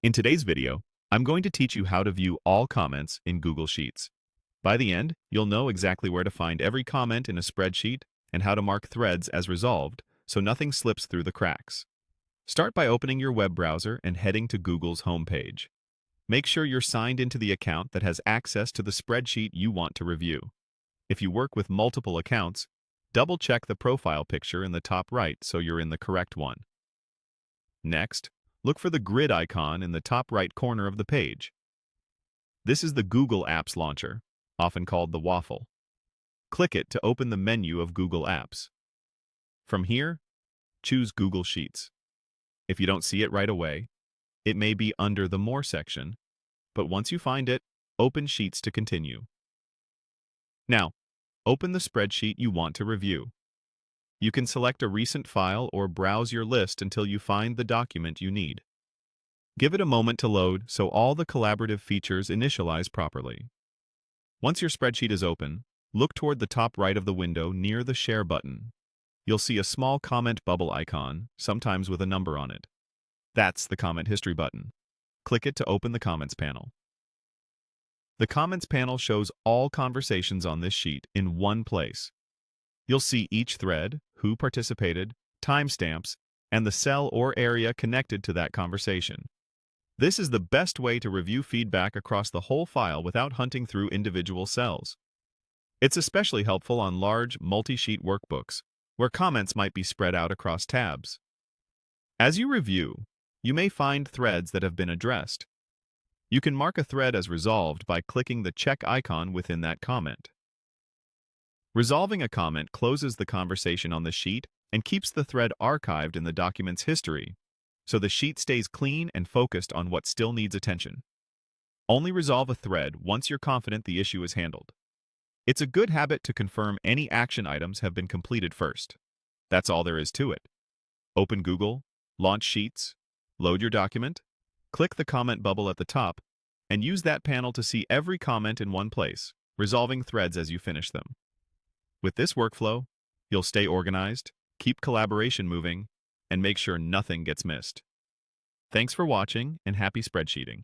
In today's video, I'm going to teach you how to view all comments in Google Sheets. By the end, you'll know exactly where to find every comment in a spreadsheet and how to mark threads as resolved so nothing slips through the cracks. Start by opening your web browser and heading to Google's homepage. Make sure you're signed into the account that has access to the spreadsheet you want to review. If you work with multiple accounts, double-check the profile picture in the top right so you're in the correct one. Next, look for the grid icon in the top right corner of the page. This is the Google Apps launcher, often called the waffle. Click it to open the menu of Google Apps. From here, choose Google Sheets. If you don't see it right away, it may be under the More section, but once you find it, open Sheets to continue. Now, open the spreadsheet you want to review. You can select a recent file or browse your list until you find the document you need. Give it a moment to load so all the collaborative features initialize properly. Once your spreadsheet is open, look toward the top right of the window near the Share button. You'll see a small comment bubble icon, sometimes with a number on it. That's the Comment History button. Click it to open the Comments panel. The Comments panel shows all conversations on this sheet in one place. You'll see each thread, who participated, timestamps, and the cell or area connected to that conversation. This is the best way to review feedback across the whole file without hunting through individual cells. It's especially helpful on large, multi-sheet workbooks, where comments might be spread out across tabs. As you review, you may find threads that have been addressed. You can mark a thread as resolved by clicking the check icon within that comment. Resolving a comment closes the conversation on the sheet and keeps the thread archived in the document's history, so the sheet stays clean and focused on what still needs attention. Only resolve a thread once you're confident the issue is handled. It's a good habit to confirm any action items have been completed first. That's all there is to it. Open Google, launch Sheets, load your document, click the comment bubble at the top, and use that panel to see every comment in one place, resolving threads as you finish them. With this workflow, you'll stay organized, keep collaboration moving, and make sure nothing gets missed. Thanks for watching and happy spreadsheeting.